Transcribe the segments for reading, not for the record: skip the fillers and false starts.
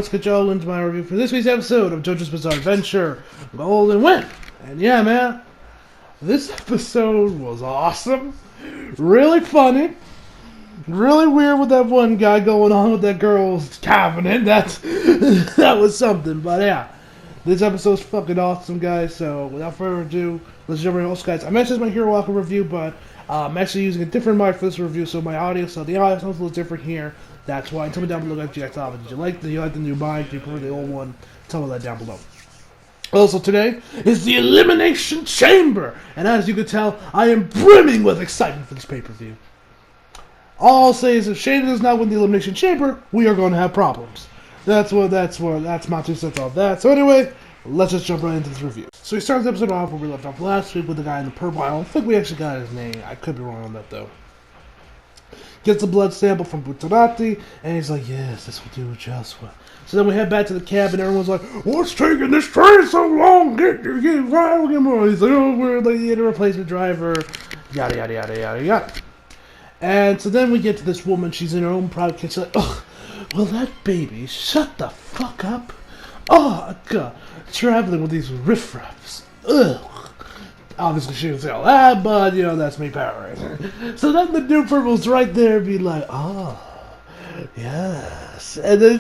let's get y'all into my review for this week's episode of JoJo's Bizarre Adventure, Golden Wind. And yeah, man, this episode was awesome, really funny, really weird with that one guy going on with that girl's cabinet. That was something, but yeah. This episode's fucking awesome, guys, so without further ado, let's jump right in. Guys, I mentioned my Hero Walker review, but I'm actually using a different mic for this review, so the audio sounds a little different here. That's why. Tell me down below what you guys thought of it. Did you like the new mic? Do you prefer the old one? Tell me that down below. Also today is the Elimination Chamber, and as you can tell, I am brimming with excitement for this pay-per-view. All I'll say is if Shane does not win the Elimination Chamber, we are going to have problems. That's my 2 cents on that. So anyway, let's just jump right into this review. So we start the episode off where we left off last week with the guy in the purple. I don't think we actually got his name. I could be wrong on that though. Gets a blood sample from Butarati, and he's like, yes, this will do just well. So then we head back to the cab, and everyone's like, what's taking this train so long? Get right, get more. He's like, oh, we're like the replacement driver, yada, yada, yada, yada, yada. And so then we get to this woman. She's in her own private kitchen. She's like, oh, well, that baby, shut the fuck up. Oh, God, traveling with these riffraffs. Ugh. Obviously, she didn't say all that, but, you know, that's me paraphrasing. So then the dude purple's right there and be like, oh, yes. And then,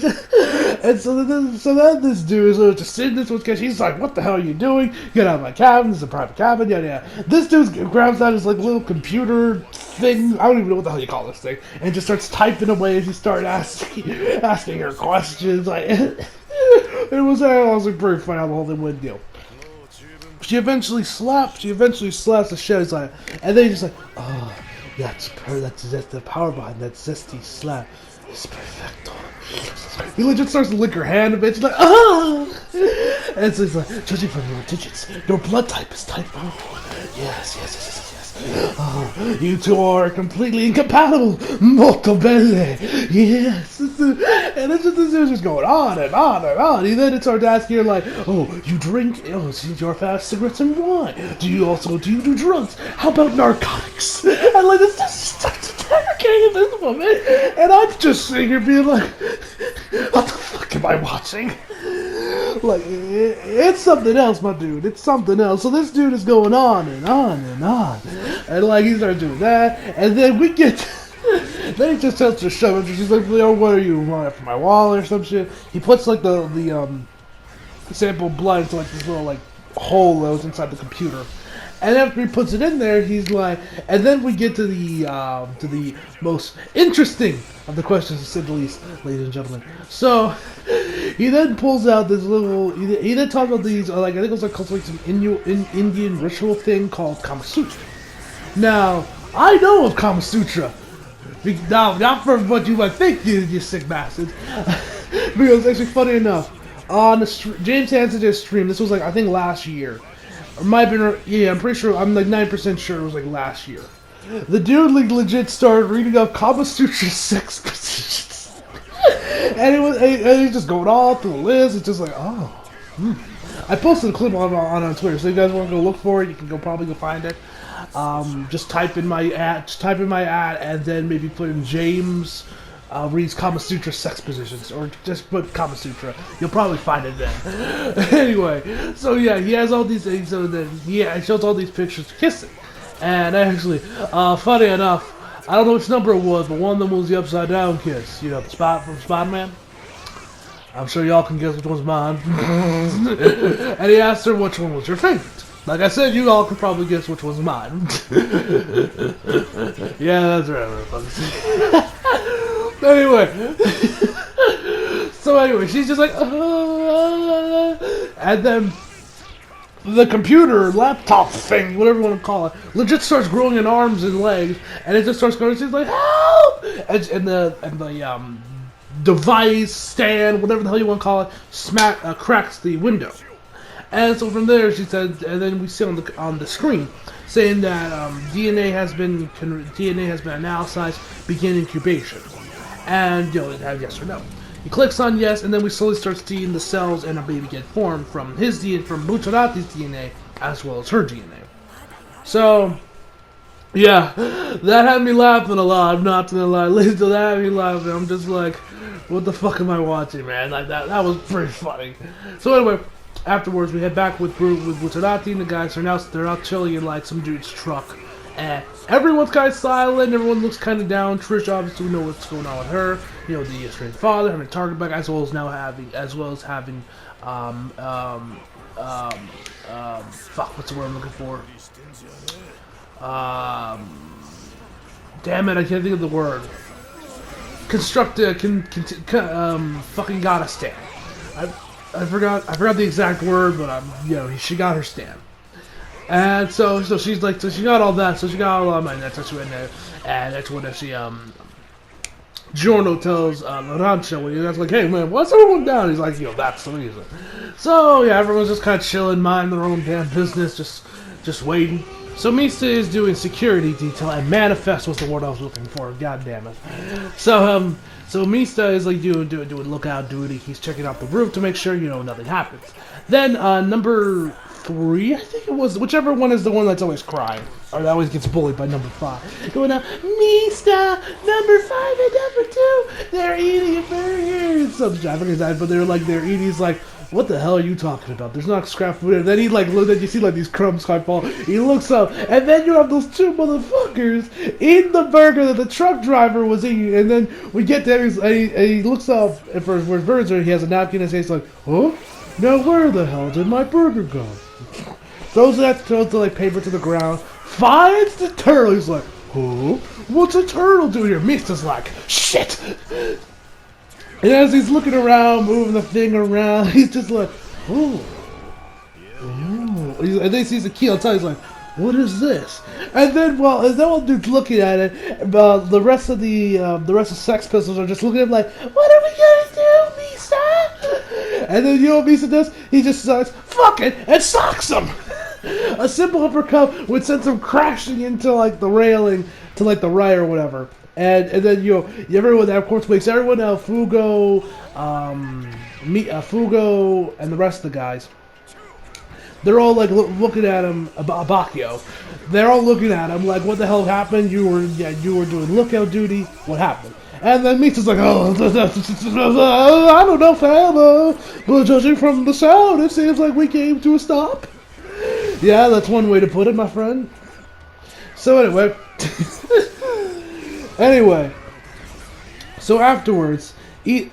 so then this dude is just sitting this with, he's like, what the hell are you doing? Get out of my cabin, this is a private cabin, yada, yada. This dude grabs out his, like, little computer thing, I don't even know what the hell you call this thing, and just starts typing away as he starts asking her questions, like, it was pretty funny how the whole thing went deal. She eventually slaps the shit. He's like, and then he's just like, oh, that's the power behind that zesty slap. It's perfecto. He legit starts to lick her hand a bit. She's like, oh! And so he's like, judging from your digits, your blood type is type O. Yes. Oh, you two are completely incompatible. Molto bene. Yes. And it's just going on and on and on. And then it starts asking her like, oh, you drink? Oh, your fast cigarettes and wine. Do you do drugs? How about narcotics? And like, it's just starts interrogating this woman. And I'm just sitting here being like, what the fuck am I watching? Like, it's something else, my dude. It's something else. So this dude is going on and on and on. And, like, he starts doing that. And then we get... then he just tells her to shove it. She's like, oh, what are you, want for my wall or some shit? He puts, like, the sample blood into, like, this little, like, hole that was inside the computer. And after he puts it in there, he's like... And then we get to the most interesting of the questions, to say the least, ladies and gentlemen. So, he then pulls out this little... He then talks about these, like, I think it was like called like some Indian ritual thing called Kama Sutra. Now, I know of Kama Sutra. Now, not for what you might think, you sick bastards. Because actually, funny enough, on the James Hansen's stream, this was like, I think last year. Or might have been, yeah, I'm pretty sure, I'm like 9% sure it was like last year. The dude like legit started reading up Kama Sutra sex positions. and he's just going all through the list. It's just like, oh. I posted a clip on Twitter, so if you guys want to go look for it, you can probably go find it. Just type in my ad, and then maybe put in James reads Kama Sutra sex positions, or just put Kama Sutra. You'll probably find it then. Anyway, so yeah, he has all these things. So then he shows all these pictures of kissing, and actually, funny enough, I don't know which number it was, but one of them was the upside down kiss. You know, the spot from Spider-Man. I'm sure y'all can guess which one's mine. And he asked her which one was your favorite. Like I said, you all can probably guess which one's mine. Yeah, that's right. Anyway, she's just like, and then the computer, laptop thing, whatever you want to call it, legit starts growing in arms and legs, and it just starts going. She's like, help! And the device stand, whatever the hell you want to call it, cracks the window. And so from there, she said, and then we see on the screen saying that DNA has been analyzed, begin incubation. And, you know, it had yes or no. He clicks on yes, and then we slowly start seeing the cells and a baby get formed from his DNA, from Butarati's DNA, as well as her DNA. So, yeah, that had me laughing a lot. I'm not gonna lie, that had me laughing. I'm just like, What the fuck am I watching, man? Like that was pretty funny. So anyway, afterwards we head back with Butarati and the guys. They're now chilling in like some dude's truck, and everyone's kind of silent. Everyone looks kind of down. Trish obviously knows what's going on with her. You know, the estranged father, having a target back, as well as having fuck, what's the word I'm looking for? Damn it, I can't think of the word. Fucking got a stand. I forgot the exact word, but she got her stand. And so she's like, so she got all that, so she got all that money, that's what she went there, and that's when she, Giorno tells, Larancha, when he's like, hey man, what's everyone down? He's like, that's the reason. So, yeah, everyone's just kind of chilling, minding their own damn business, just waiting. So Mista is doing security detail, and manifest was the word I was looking for. God damn it. So Mista is like doing lookout duty. He's checking out the roof to make sure nothing happens. Then number 3, I think it was, whichever one is the one that's always crying or that always gets bullied by number 5. Going out, Mista, number 5 and number 2, they're eating a burger. Some Japanese guys, but they're eating. He's like, what the hell are you talking about? There's not scrap food. And then he you see these crumbs kind of fall. He looks up, and then you have those 2 motherfuckers in the burger that the truck driver was eating. And then we get there, and he looks up, and for his birds, he has a napkin in his face, like, huh? Now where the hell did my burger go? Throws the paper to the ground, finds the turtle. He's like, huh? What's a turtle doing here? Mista's like, shit! And as he's looking around, moving the thing around, he's just like, ooh. And then he sees the key on top, he's like, what is this? And then, as that one dude's looking at it, the rest of Sex Pistols are just looking at him like, what are we gonna do, Mista? And then Mista does? He just decides, fuck it, and socks him! A simple uppercut would send him crashing into the railing, to the right or whatever. And then everyone that of course makes everyone else, Fugo, Fugo, and the rest of the guys. They're all looking at him, Abakio. They're all looking at him like, what the hell happened? You were doing lookout duty. What happened? And then Mista's like, oh, I don't know, fam. But judging from the sound, it seems like we came to a stop. Yeah, that's one way to put it, my friend. So anyway. So afterwards, we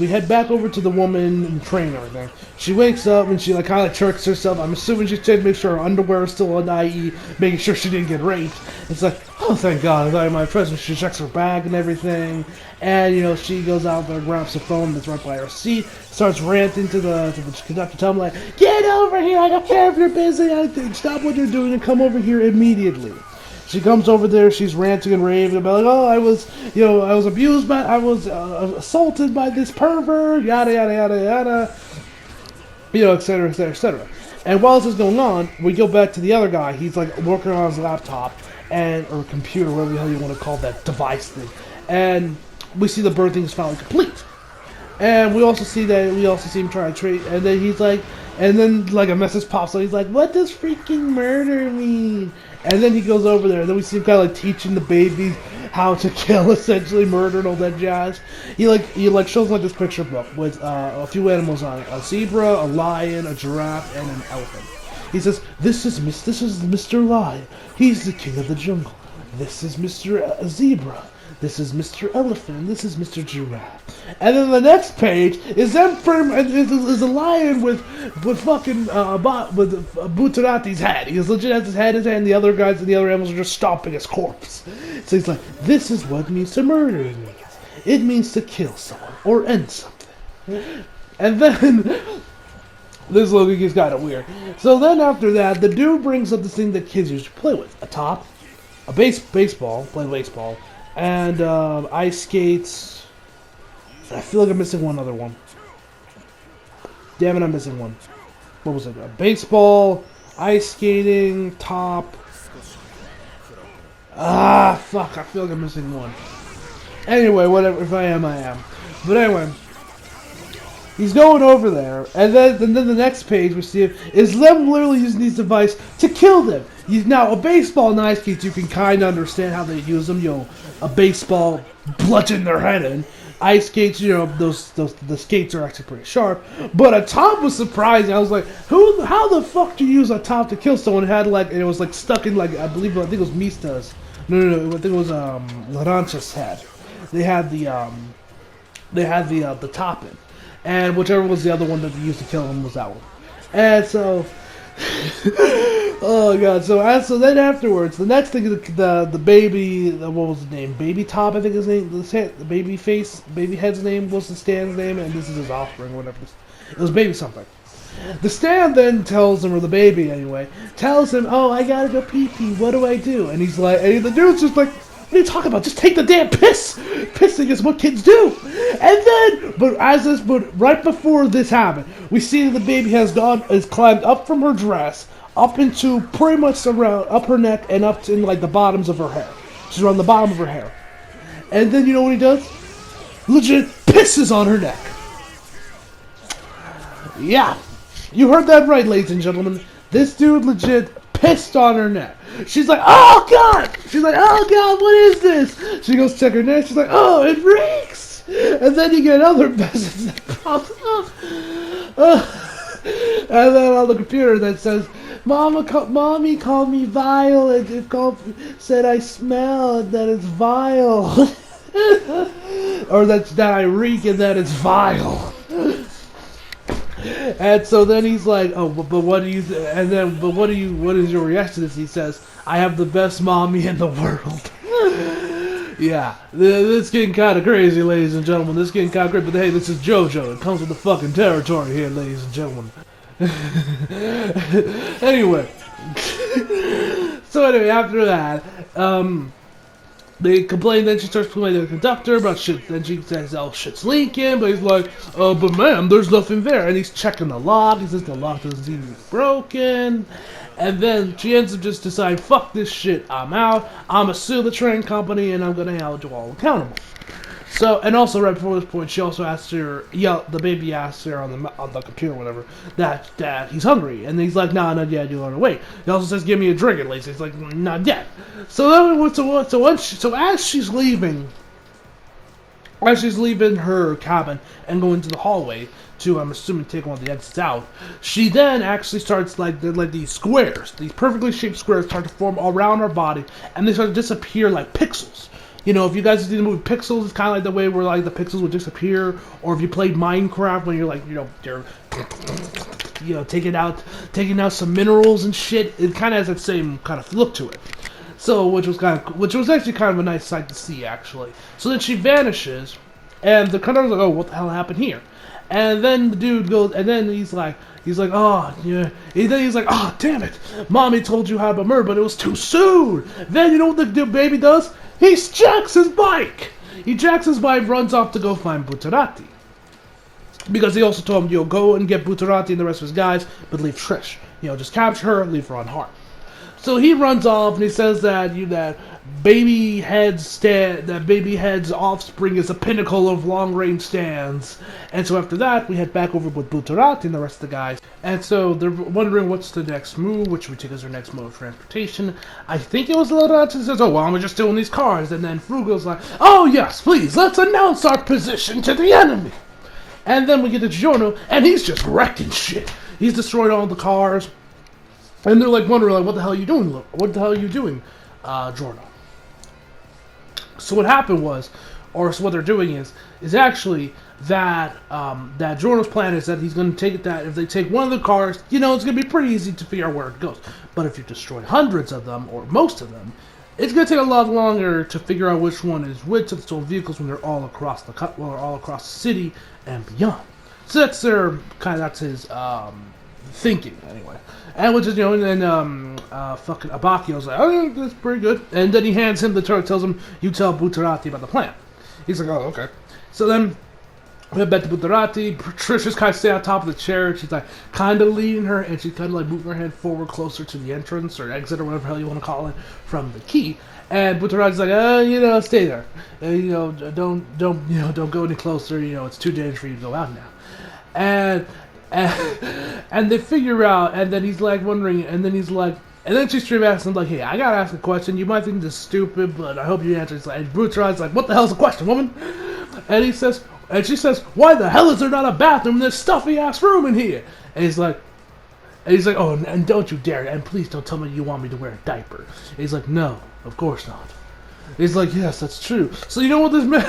head back over to the woman in the train and everything. She wakes up and she kind of tricks herself. I'm assuming she's trying to make sure her underwear is still on, i.e. making sure she didn't get raped. It's like, oh, thank God, I thought my present. She checks her bag and everything. And, she goes out there, grabs the phone that's right by her seat, starts ranting to the conductor, tell him, like, get over here, I don't care if you're busy, stop what you're doing and come over here immediately. She comes over there, she's ranting and raving about, I was abused by, I was assaulted by this pervert, yada, yada, yada, yada, et cetera, et cetera, et cetera. And while this is going on, we go back to the other guy. He's, working on his laptop, or computer, whatever the hell you want to call that device thing. And we see the birthing is finally complete. And we also see him try to trade, and then he's like, and then, a message pops up, he's like, what does freaking murder mean? And then he goes over there, and then we see him kind of teaching the baby how to kill, essentially, murder and all that jazz. He shows this picture book with a few animals on it: a zebra, a lion, a giraffe, and an elephant. He says, this is Mr. Lion. He's the king of the jungle. This is Mr. Zebra. This is Mr. Elephant, and this is Mr. Giraffe. And then the next page is them is a lion with Butarati's head. He legit has his head in his hand, and the other guys and the other animals are just stomping his corpse. So he's like, this is what means to murder means. It means to kill someone or end something. And then this looking is kind of weird. So then after that, the dude brings up this thing that kids used to play with: a top, a baseball, and ice skates. I feel like I'm missing one other one. Damn it, I'm missing one. What was it? A baseball, ice skating, top. Fuck, I feel like I'm missing one. Anyway, whatever, if I am, I am. But anyway, he's going over there, and then the next page we see is them literally using these devices to kill them. Now, a baseball and ice skates, you can kind of understand how they use them. A baseball bludgeon their head in. ice skates, the skates are actually pretty sharp. But a top was surprising. I was like, how the fuck do you use a top to kill someone who had it was stuck in I think it was Mista's. No, I think it was Larancha's head. They had the top in. And whichever was the other one that they used to kill him was that one. And so oh god, so then afterwards, the next thing is the baby, what was his name? Baby Top, I think his name, the Babyhead's name was the stand's name, and this is his offspring, or whatever. It was Baby something. The stand then tells him, or the baby anyway, tells him, oh, I gotta go pee-pee, what do I do? And he's like, and the dude's just like, what are you talking about? Just take the damn piss! Pissing is what kids do! And then, but right before this happened, we see that the baby has climbed up from her dress, up into pretty much around, up her neck, and up to the bottoms of her hair. She's around the bottom of her hair. And then you know what he does? Legit pisses on her neck. Yeah, you heard that right, ladies and gentlemen. This dude legit pissed on her neck. She's like, oh god! She's like, oh god, what is this? She goes check her neck. She's like, oh, it reeks. And then you get other messages that pop up. And then on the computer that says, Mommy called me vile and said I smell and that it's vile. Or that I reek and that it's vile. And so then he's like, oh, but what do you, what is your reaction to this? He says, I have the best mommy in the world. Yeah, this getting kind of crazy, ladies and gentlemen. This getting kind of crazy, but hey, this is JoJo. It comes with the fucking territory here, ladies and gentlemen. Anyway. So anyway, after that, they complain, then she starts complaining to the conductor about shit, then she says, oh, shit's leaking, but he's like, but ma'am, there's nothing there, and he's checking the lock, he says the lock doesn't seem to be broken, and then she ends up just deciding, fuck this shit, I'm out, I'm gonna sue the train company, and I'm gonna hold you all accountable. So, and also right before this point, she also asked her, the baby asked her on the computer or whatever, that he's hungry. And he's like, nah, not yet, you want to wait. He also says, give me a drink at least. He's like, not yet. So as she's leaving her cabin and going to the hallway to, I'm assuming, take one of the exits out, she then actually starts, these squares, these perfectly shaped squares start to form around her body, and they start to disappear like pixels. You know, if you guys see the movie Pixels, it's kind of like the way where the pixels would disappear, or if you played Minecraft when you're taking out some minerals and shit. It kind of has that same kind of look to it. So, which was actually kind of a nice sight to see, actually. So then she vanishes, and the conductor's like, oh, what the hell happened here? And then the dude goes, and then he's like, oh, yeah. And then he's like, oh, damn it. Mommy told you how to murder, but it was too soon. Then you know what the baby does? He jacks his bike. He jacks his bike, runs off to go find Butarati. Because he also told him, go and get Butarati and the rest of his guys, but leave Trish. Just capture her, leave her unharmed. So he runs off and he says that Babyhead's offspring is a pinnacle of long-range stands. And so after that, we head back over with Butarati and the rest of the guys. And so they're wondering what's the next move, which we take as our next mode of transportation. I think it was Laurenti says, oh, well, I'm just doing these cars. And then Frugo's like, oh, yes, please, let's announce our position to the enemy. And then we get to Giorno, and he's just wrecking shit. He's destroyed all the cars. And they're wondering, what the hell are you doing? What the hell are you doing, Giorno? So what happened was, or so what they're doing is actually that Giorno's plan is that he's going to take that if they take one of the cars, it's going to be pretty easy to figure out where it goes. But if you destroy hundreds of them or most of them, it's going to take a lot longer to figure out which one is which of the stolen vehicles when they're all across the city and beyond. So that's his thinking anyway. And which is, and then fucking Abakio's like, oh, that's pretty good. And then he hands him the turret, tells him, you tell Butarati about the plan. He's like, oh, okay. So then we head back to Butarati. Trisha's kind of staying on top of the chair. She's kind of leading her, and she's kind of moving her head forward closer to the entrance or exit or whatever the hell you want to call it from the key. And Butarati's like, stay there. Don't go any closer. It's too dangerous for you to go out now. And they figure out, and then he's wondering, and then she straight asks him hey, I gotta ask a question. You might think this is stupid, but I hope you answer. And Butarati's like, what the hell's the question, woman? And he says, and she says, why the hell is there not a bathroom in this stuffy ass room in here? And he's like, oh, and don't you dare, and please don't tell me you want me to wear a diaper. And he's like, no, of course not. He's like, yes, that's true. So you know what this man...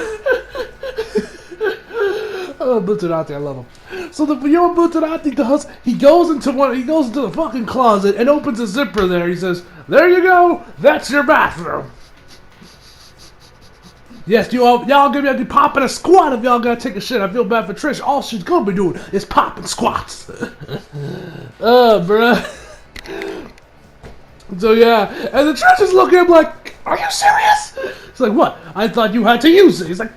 Oh, Butarati, I love him. So you know what Butarati does? He goes into the fucking closet and opens a zipper there. He says, there you go, that's your bathroom. Yes, y'all gonna be popping a squat if y'all gotta take a shit. I feel bad for Trish. All she's gonna be doing is popping squats. Bruh. So yeah, and the Trish is looking at him like, are you serious? He's like, what? I thought you had to use it. He's like,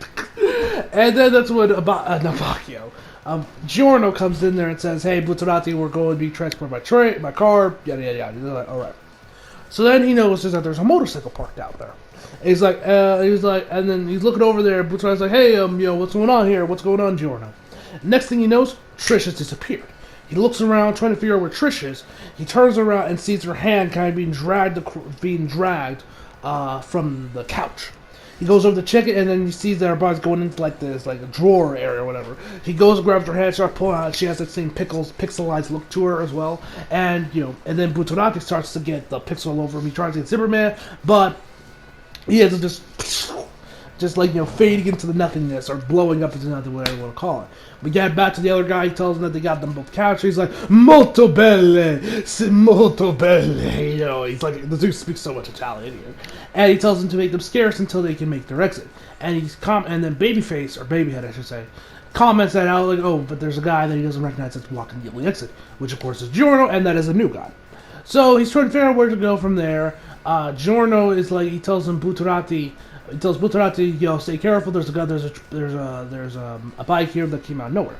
and then that's when Navacchio. Giorno comes in there and says, hey, Butarati, we're going to be transported by car, yada yada yada. They're like, alright. So then he notices that there's a motorcycle parked out there. And he's like, and then he's looking over there. Butarati's like, hey, what's going on here? What's going on, Giorno? Next thing he knows, Trish has disappeared. He looks around, trying to figure out where Trish is. He turns around and sees her hand kind of being dragged from the couch. He goes over to check it, and then he sees that her body's going into like this, like a drawer area or whatever. He goes and grabs her hand, starts pulling out. She has that same pixelized look to her as well. And and then Butarati starts to get the pixel all over him. He tries to get Superman, but he has just like fading into the nothingness or blowing up into nothing, whatever you want to call it. We get back to the other guy. He tells him that they got them both captured. He's like, molto belle, molto belle. He's like, the dude speaks so much Italian here, and he tells them to make them scarce until they can make their exit. And and then Babyface, or Babyhead, I should say, comments that out like, oh, but there's a guy that he doesn't recognize that's walking the exit, which of course is Giorno, and that is a new guy. So he's trying to figure out where to go from there. Giorno is like, he tells Butarati, stay careful. There's a bike here that came out of nowhere.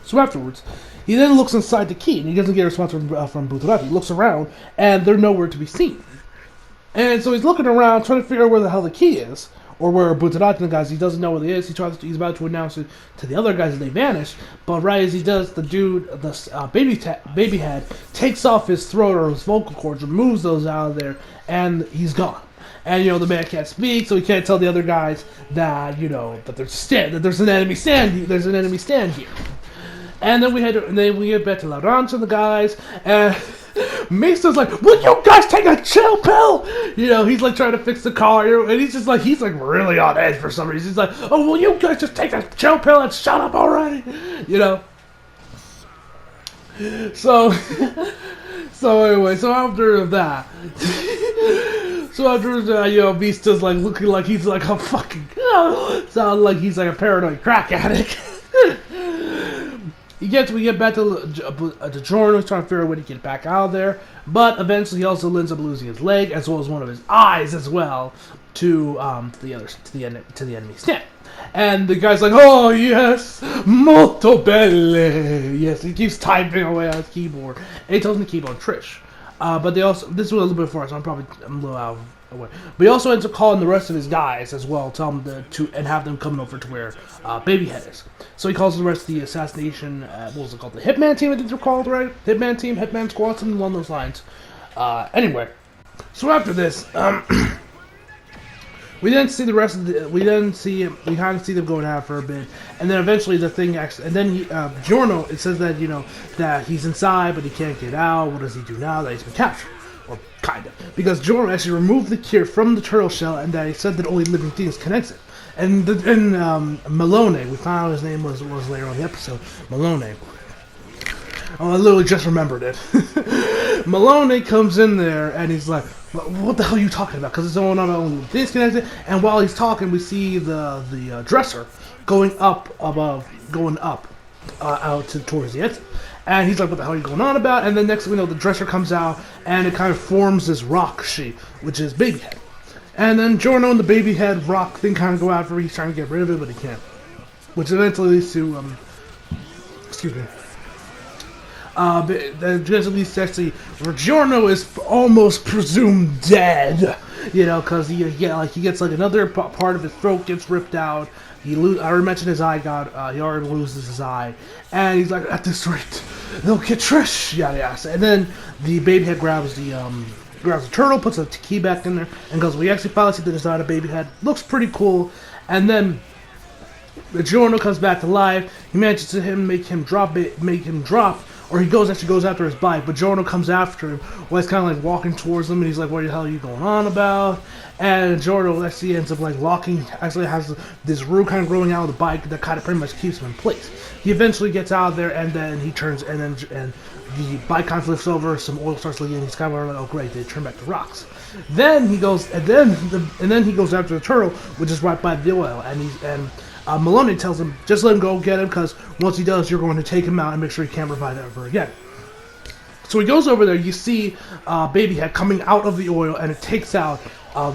So afterwards, he then looks inside the key, and he doesn't get a response from Butarati. He looks around, and they're nowhere to be seen. And so he's looking around, trying to figure out where the hell the key is, or where Butarati and the guys. He doesn't know where it is. He's about to announce it to the other guys, and they vanish. But right as he does, the dude, Babyhead, takes off his throat or his vocal cords, removes those out of there, and he's gone. And the man can't speak, so he can't tell the other guys that that there's an enemy stand here. And then we get back to Laurence and the guys, and Mesa's like, "Will you guys take a chill pill?" He's like trying to fix the car, and he's like really on edge for some reason. He's like, "Oh, will you guys just take a chill pill and shut up already?" So anyway, so after that. So after Vista's like looking like he's like a fucking sound like he's like a paranoid crack addict. We get back to Giorno, trying to figure out when he can get back out of there, but eventually he also ends up losing his leg as well as one of his eyes as well to the enemy stand. And the guy's like, oh yes, molto belle. Yes, he keeps typing away on his keyboard, and he tells him to keep on Trish. But this was a little bit before, so I'm a little out of the way. But he also ends up calling the rest of his guys as well, tell them and have them come over to where Babyhead is. So he calls the rest of the assassination, what was it called? The Hitman team, I think they're called, right? Hitman team, Hitman squad, something along those lines. Anyway, so after this, we didn't see the rest of the. We kind of see them going out for a bit, and then eventually the thing actually. And then Giorno. It says that that he's inside, but he can't get out. What does he do now that he's been captured, or kind of? Because Giorno actually removed the cure from the turtle shell, and that he said that only living things connects it. And Malone, we found out his name was later on the episode. Malone. Oh, I literally just remembered it. Malone comes in there and he's like, what the hell are you talking about? Because it's all not only disconnected. And while he's talking, we see the dresser going up out towards the exit. And he's like, what the hell are you going on about? And then next thing we know, the dresser comes out and it kind of forms this rock shape, which is Babyhead. And then Giorno and the Babyhead rock thing kind of go out for. He's trying to get rid of it, but he can't. Which eventually leads to excuse me. Actually, where Giorno is almost presumed dead, because he gets like another part of his throat gets ripped out. I already mentioned his eye he already loses his eye, and he's like, at this rate, they'll get Trish, yada yada. And then the Babyhead grabs the turtle, puts the key back in there, and goes, we actually finally see the design of Babyhead. Looks pretty cool, and then The Giorno comes back to life. He manages to make him drop, or he actually goes after his bike. But Giorno comes after him while he's kind of like walking towards him, and he's like, "What the hell are you going on about?" And Giorno actually ends up like locking. Actually, has this root kind of growing out of the bike that kind of pretty much keeps him in place. He eventually gets out of there, and then he turns, and the bike kind of lifts over. Some oil starts leaking. And he's kind of like, "Oh great, they turn back to rocks." Then he goes, and then he goes after the turtle, which is right by the oil, and Maloney tells him, just let him go get him, because once he does, you're going to take him out and make sure he can't revive ever again. So he goes over there. You see Babyhead coming out of the oil, and it takes out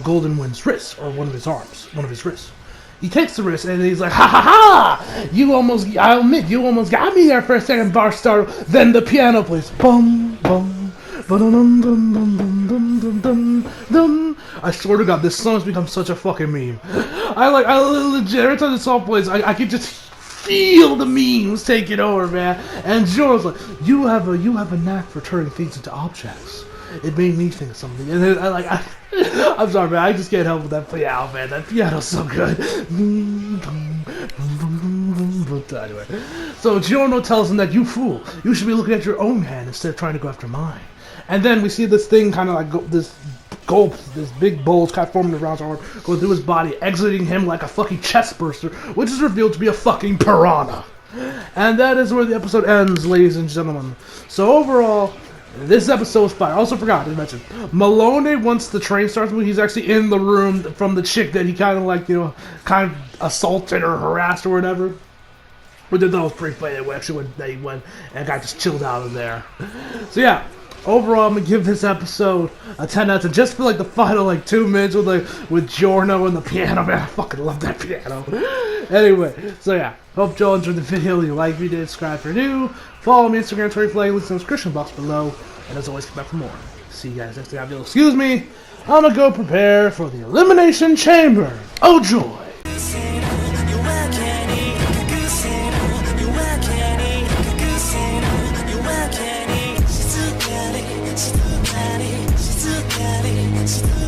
Golden Wind's wrist, or one of his arms, one of his wrists. He takes the wrist, and he's like, "Ha ha ha! I'll admit, you almost got me there for a second, Barstar." Then the piano plays, bum bum. I swear to God, this song has become such a fucking meme. I legit, every time this song plays, I can just feel the memes taking over, man. And Joe's like, you have a knack for turning things into objects. It made me think of something. And then I'm sorry, man, I just can't help with that piano, man. That piano's so good. Anyway, so Giorno tells him that, "You fool, you should be looking at your own hand instead of trying to go after mine." And then we see this thing kind of like this big bulge kind of forming around his arm, going through his body, exiting him like a fucking chest burster, which is revealed to be a fucking piranha. And that is where the episode ends, ladies and gentlemen. So overall, this episode was fire. I also forgot to mention, Malone, once the train starts moving, he's actually in the room from the chick that he kind of like, kind of assaulted or harassed or whatever. But then that was pretty funny. They went and got just chilled out of there. So yeah. Overall, I'm gonna give this episode a 10 out of 10, just for like the final 2 minutes with Giorno and the piano. Man, I fucking love that piano. Anyway, so yeah, hope y'all enjoyed the video. You like me, subscribe if you're new. Follow me on Instagram, Twitter, flag, links in the description box below. And as always, come back for more. See you guys next time. Excuse me, I'm gonna go prepare for the Elimination Chamber. Oh joy! It's